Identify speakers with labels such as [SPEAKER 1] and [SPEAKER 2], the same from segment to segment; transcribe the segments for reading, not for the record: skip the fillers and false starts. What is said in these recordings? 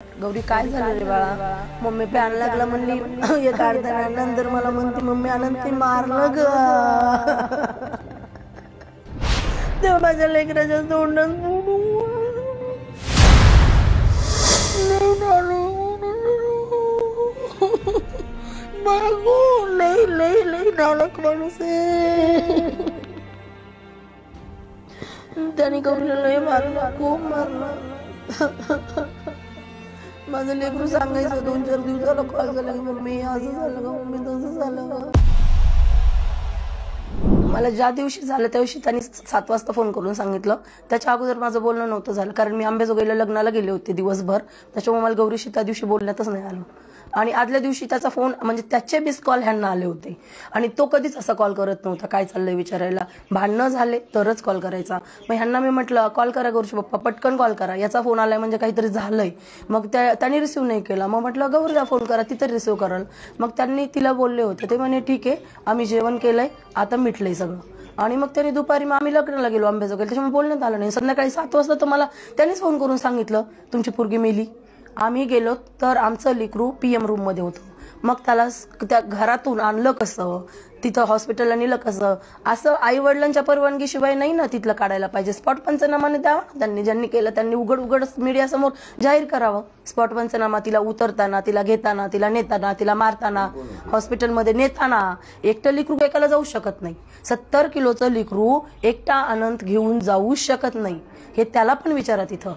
[SPEAKER 1] गौरी काय झालं रे बाळा? मम्मी प्यान लागला म्हणली एक अर्ध्या नंतर मला म्हणते मम्मी आनंद ते मारलं ग. तेव्हा माझ्या लेकराच्या तोंडात लई लई लई नालक माणूस आहे. त्याने गौरीला लय मारलं, खूप मारलं. माझं लेकरू सांगायचं 2-4 दिवसाला कॉल झाला की मम्मी असं झालं का, मम्मी तसं झालं का. मला ज्या दिवशी झालं त्या दिवशी त्यांनी 7 वाजता फोन करून सांगितलं. त्याच्या अगोदर माझं बोलणं नव्हतं झालं, कारण मी अंबेजोगाईला लग्नाला गेले होते दिवसभर. त्याच्यामुळे मला गौरीशी त्या दिवशी बोलण्यातच नाही आलं. आणि आदल्या दिवशी त्याचा फोन म्हणजे त्याचे मिस कॉल ह्यांना आले होते. आणि तो कधीच असा कॉल करत नव्हता काय चाललंय विचारायला. भांडणं झाले तरच कॉल करायचा. मग ह्यांना मी म्हटलं कॉल करा गौरीचे पप्पा, पटकन कॉल करा, याचा फोन आलाय म्हणजे काहीतरी झालंय. मग त्यांनी रिसिव्ह नाही केला. मग म्हटलं गौरीला फोन करा, ती तरी रिसिव्ह करल. मग त्यांनी तिला बोलले होते, ते म्हणे ठीक आहे आम्ही जेवण केलंय आता मिटलंय सगळं. आणि मग त्यांनी दुपारी मग आम्ही लग्नाला गेलो अंबेजोगाईला, त्याच्यामुळे बोलण्यात आलं नाही. संध्याकाळी 7 वाजता तर मला त्यांनीच फोन करून सांगितलं तुमची पोरगी मेली. आम्ही गेलो तर आमचं लेकरू PM रूम मध्ये होतं. मग त्याला त्या घरातून आणलं कसं, तिथं हॉस्पिटलला नेलं कसं, असं आई वडिलांच्या परवानगीशिवाय नाही ना तिथलं काढायला पाहिजे. स्पॉट पंचनामाने द्यावा त्यांनी, ज्यांनी केलं त्यांनी उघड मीडियासमोर जाहीर करावं. स्पॉट पंचनामा तिला उतरताना, तिला घेताना, तिला नेताना, तिला मारताना, हॉस्पिटलमध्ये नेताना. एकटं लेकरू एकाला जाऊ शकत नाही. 70 किलोचं लेकरू एकटा अनंत घेऊन जाऊ शकत नाही, हे त्याला पण विचारा तिथं.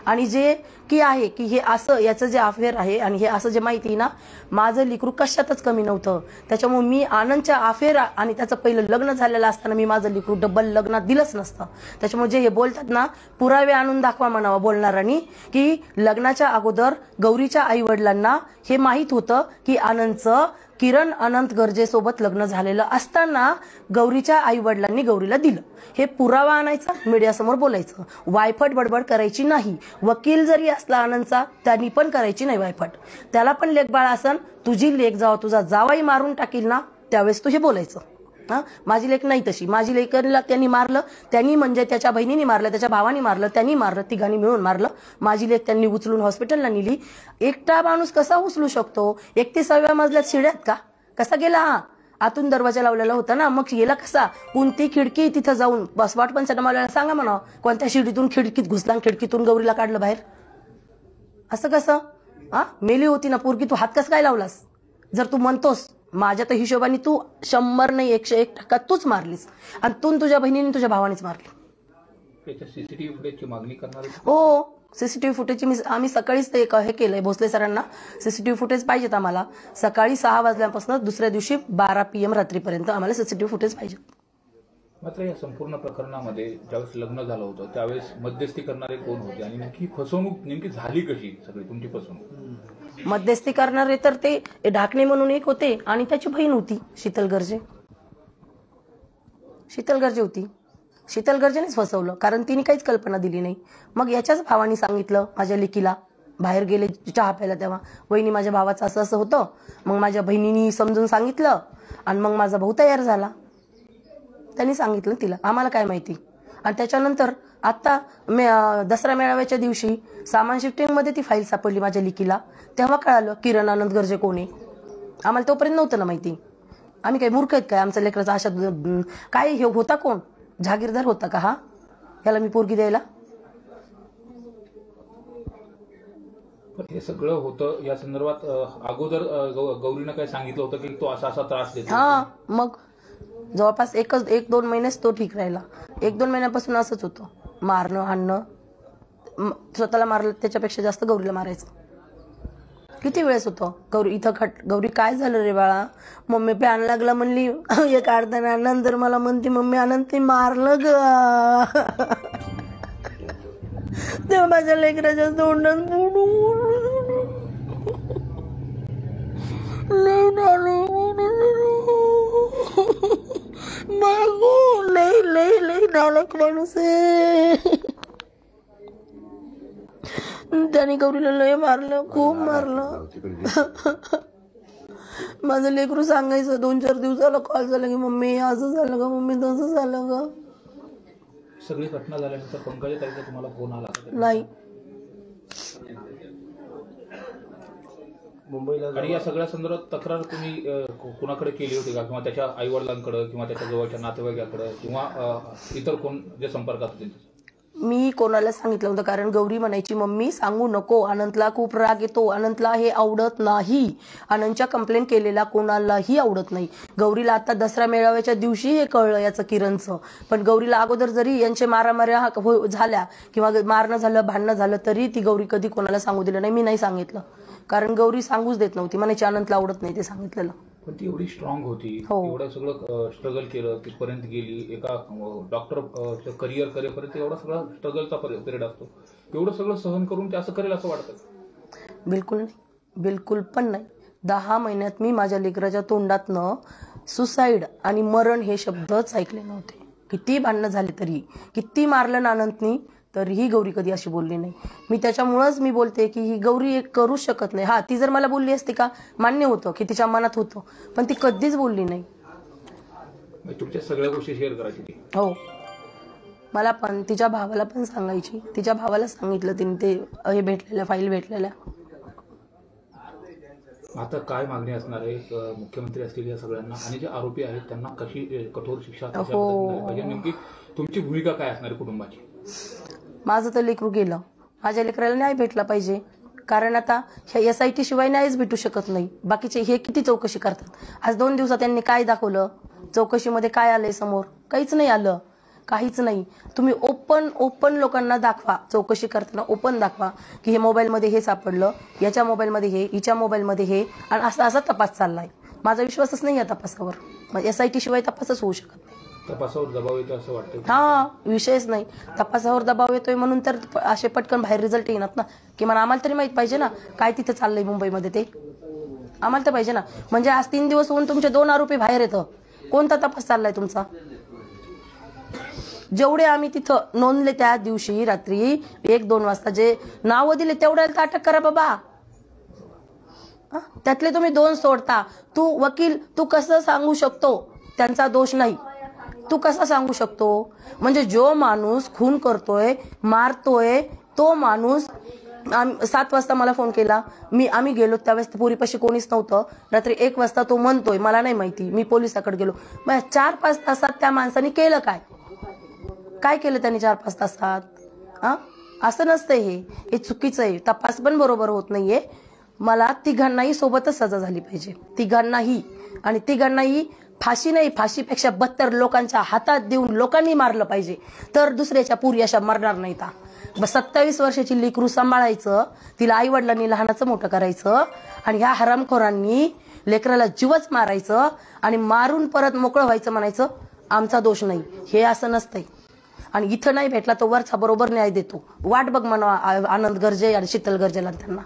[SPEAKER 1] आणि जे की आहे की हे असं याचं जे अफेअर आहे आणि हे असं जे माहिती ना, माझं लेकरू कशातच कमी नव्हतं. त्याच्यामुळे मी आनंदच्या अफेअर आणि त्याचं पहिलं लग्न झालेलं असताना मी माझं लेकरू डबल लग्नात दिलंच नसतं. त्याच्यामुळे जे हे बोलतात ना, पुरावे आणून दाखवा म्हणावं बोलणाऱ्यांनी, की लग्नाच्या अगोदर गौरीच्या आई वडिलांना हे माहीत होतं की आनंदचं किरण अनंत गर्जेसोबत लग्न झालेलं असताना गौरीच्या आई वडिलांनी गौरीला दिलं. हे पुरावा आणायचा, मीडियासमोर बोलायचं, वायफट बडबड करायची नाही. वकील जरी असला आनंदचा त्यांनी पण करायची नाही वायफट. त्याला पण लेकबाळ असन, तुझी लेक जावा तुझा जावाई मारून टाकील ना त्यावेळेस तू हे बोलायचं. माझी लेक नाही तशी. माझी लेकरला त्यांनी मारलं, त्यांनी म्हणजे त्याच्या बहिणीने मारलं, त्याच्या भावाने मारलं, त्यांनी मारलं, तिघांनी मिळून मारलं. माझी लेक त्यांनी उचलून हॉस्पिटलला नेली. एकटा माणूस कसा उचलू शकतो? 31व्या मजल्यात शिड्यात का कसा गेला? आतून दरवाजा लावलेला होता ना, मग गेला कसा? कोणती खिडकी तिथं जाऊन बस वाट पंचनामाला सांगा म्हणा, कोणत्या शिडीतून खिडकीत घुसला, खिडकीतून गौरीला काढलं बाहेर? असं कसं? मेली होती ना पोरगी, तू हात कसं काय लावलास? जर तू म्हणतोस माझ्या तर हिशोबाने तू 100 नाही 101% तूच मारलीस. आणि तू तुझ्या बहिणीने तुझ्या भावानेच मारली.
[SPEAKER 2] सीसीटीव्ही फुटेजची मागणी करणार?
[SPEAKER 1] हो, सीसीटीव्ही फुटेजची आम्ही सकाळीच ते हे केलंय भोसले सरांना. सीसीटीव्ही फुटेज पाहिजेत आम्हाला. सकाळी 6 वाजल्यापासून दुसऱ्या दिवशी 12 PM रात्रीपर्यंत आम्हाला सीसीटीव्ही फुटेज पाहिजे.
[SPEAKER 2] मात्र या संपूर्ण प्रकरणामध्ये ज्यावेळेस लग्न झालं होतं त्यावेळेस मध्यस्थी करणारे कोण होते आणि नेमकी फसवणूक नेमकी झाली कशी सगळी तुमची फसवणूक?
[SPEAKER 1] मध्यस्थी करणारे तर ते ढाकणे म्हणून एक होते आणि त्याची बहीण होती शीतल गर्जे. शीतल गर्जे होती. शीतल गर्जेनेच फसवलं, कारण तिने काहीच कल्पना दिली नाही. मग याच्याच भावाने सांगितलं माझ्या लेकीला, बाहेर गेले चहा प्यायला तेव्हा, वहिनी माझ्या भावाचं असं असं होतं. मग माझ्या बहिणीने समजून सांगितलं आणि मग माझा भाऊ तयार झाला. त्यांनी सांगितलं तिला, आम्हाला काय माहिती. आणि त्याच्यानंतर आता दसरा मेळाव्याच्या दिवशी सामान शिफ्टिंग मध्ये ती फाईल सापडली माझ्या लेकीला. तेव्हा कळालं किरण आनंद गर्जे कोण आहे. आम्हाला तोपर्यंत नव्हतं ना माहिती. आम्ही काही मूर्ख आहेत काय? आमच्या लेकराचा अशा काय हे होता कोण? जहागीरदार होता का हा याला मी पोरगी द्यायला?
[SPEAKER 2] हे सगळं होतं या संदर्भात अगोदर गौरीनं काय सांगितलं होतं की तो असा असा त्रास देतो?
[SPEAKER 1] मग जवळपास 1-2 महिनेच तो ठीक राहिला. 1-2 महिन्यापासून असंच होतं, मारणं हाणणं. स्वतःला मारलं त्याच्यापेक्षा जास्त गौरीला मारायचं. किती वेळेस होतं गौरी इथं गौरी काय झालं रे बाळा? मम्मी प्यान लागला म्हणली एक अर्ध्या नंतर मला म्हणते मम्मी आनंद ते मारलं ग. तेव्हा माझ्या लेकराच्या तोंडात लई लई लई नालक माणूस आहे. त्याने गौरीला लय मारलं, खूप मारलं. माझं लेकरू सांगायचं 2-4 दिवसाला कॉल झाला की मम्मी असं झालं का, मम्मी तसं झालं का.
[SPEAKER 2] सगळी घटना झाल्यानंतर पंकजा ताईचा तुम्हाला फोन आला?
[SPEAKER 1] नाही.
[SPEAKER 3] मुंबईला
[SPEAKER 2] आणि या सगळ्या संदर्भात तक्रार तुम्ही कुणाकडे केली होती का, किंवा त्याच्या आई वडिलांकडे किंवा त्याच्या जवळच्या नातेवाईकाकडे किंवा इतर कोण जे संपर्कात होते?
[SPEAKER 1] मी कोणाला सांगितलं होतं, कारण गौरी म्हणायची मम्मी सांगू नको, अनंतला खूप राग येतो, अनंतला हे आवडत नाही, अनंतच्या कंप्लेंट केलेला कोणालाही आवडत नाही. गौरीला आता दसरा मेळाव्याच्या दिवशी हे कळलं याचं किरणचं, पण गौरीला अगोदर जरी यांचे मारामाऱ्या झाल्या किंवा मारणं झालं भांडणं झालं तरी ती गौरी कधी कोणाला सांगू दिलं नाही. मी नाही सांगितलं, कारण गौरी सांगूच देत नव्हती, म्हणायची अनंतला आवडत नाही ते सांगितलेलं.
[SPEAKER 2] पण ती एवढी स्ट्रॉंग होती,
[SPEAKER 1] हो.
[SPEAKER 2] एवढं सगळं स्ट्रगल केलं, तिथपर्यंत गेली, एका डॉक्टर करिअर करेपर्यंत एवढा सगळा स्ट्रगलचा पिरियड असतो, एवढं सगळं सहन करून ते असं करेल असं वाटतं?
[SPEAKER 1] बिलकुल नाही, बिलकुल पण नाही. 10 महिन्यात मी माझ्या लेकराच्या तोंडातनं सुसाईड आणि मरण हे शब्दच ऐकले नव्हते. किती भांडणं झाले तरी, किती मारलं ना अनंतनी, तरीही गौरी कधी अशी बोलली नाही. मी त्याच्यामुळंच मी बोलते की ही गौरी एक करू शकत नाही. हा, ती जर मला बोलली असती का, मान्य होतं की तिच्या मनात होतं, पण ती कधीच बोलली नाही.
[SPEAKER 2] तुमच्या सगळ्या गोष्टी शेअर करायची ती?
[SPEAKER 1] हो, मला पण, तिच्या भावाला पण सांगायची. तिच्या भावाला सांगितलं तिने ते हे भेटलेल्या फाईल भेटलेल्या.
[SPEAKER 2] आता काय मागणी असणार आहे मुख्यमंत्री असतील या सगळ्यांना, आणि जे आरोपी आहेत त्यांना कशी कठोर शिक्षा पाहिजे, नेमकी तुमची भूमिका काय असणार आहे कुटुंबाची?
[SPEAKER 1] माझं तर लेकरू गेलं, माझ्या लेकराला न्याय भेटला पाहिजे, कारण आता ह्या SIT शिवाय न्यायच भेटू शकत नाही. बाकीचे हे किती चौकशी करतात. आज 2 दिवसात त्यांनी काय दाखवलं, चौकशीमध्ये काय आलंय समोर? काहीच नाही आलं, काहीच नाही. तुम्ही ओपन लोकांना दाखवा, चौकशी करताना ओपन दाखवा की हे मोबाईलमध्ये हे सापडलं, याच्या मोबाईलमध्ये हे, हिच्या मोबाईलमध्ये हे, आणि असा तपास चाललाय. माझा विश्वासच नाही या तपासावर. मग SIT शिवाय तपासच होऊ शकत नाही.
[SPEAKER 2] तपासावर दबाव येतो असं वाटतं?
[SPEAKER 1] हा, विषयच नाही. तपासावर दबाव येतोय म्हणून तर असे पटकन बाहेर रिझल्ट येणार ना, की मला आम्हाला तरी माहित पाहिजे ना काय तिथे चाललंय मुंबईमध्ये, ते आम्हाला तर पाहिजे ना. म्हणजे आज 3 दिवस होऊन तुमचे 2 आरोपी बाहेर येतं, कोणता तपास चाललाय तुमचा? जेवढे आम्ही तिथं नोंदले त्या दिवशी रात्री 1-2 वाजता जे नावं दिले तेवढ्याला अटक करा बाबा. त्यातले तुम्ही 2 सोडता. तू वकील, तू कसं सांगू शकतो त्यांचा दोष नाही? तू कसा सांगू शकतो? म्हणजे जो माणूस खून करतोय, मारतोय, तो माणूस 7 वाजता मला फोन केला, आम्ही गेलो त्यावेळेस पोरीपाशी कोणीच नव्हतं. रात्री 1 वाजता तो म्हणतोय मला नाही माहिती, मी पोलिसाकडे गेलो. मग 4-5 तासात त्या माणसाने केलं काय? काय केलं त्यांनी 4-5 तासात? असं नसतंय, हे चुकीचं आहे. तपास पण बरोबर होत नाहीये. मला तिघांनाही सोबतच सजा झाली पाहिजे, तिघांनाही. आणि तिघांनाही फाशी नाही, फाशीपेक्षा 72 लोकांच्या हातात देऊन लोकांनी मारलं पाहिजे, तर दुसऱ्याच्या पुरी अशा मरणार नाहीत. 27 वर्षाची लेकरू सांभाळायचं, तिला आई वडिलांनी लहानाचं मोठं करायचं, आणि ह्या हरामखोरांनी लेकराला जीवच मारायचं आणि मारून परत मोकळं व्हायचं, म्हणायचं आमचा दोष नाही. हे असं नसतंय. आणि इथं नाही भेटला तर वरचा बरोबर न्याय देतो. वाट बघ म्हणा आनंद गर्जे आणि शीतल गर्जेला त्यांना.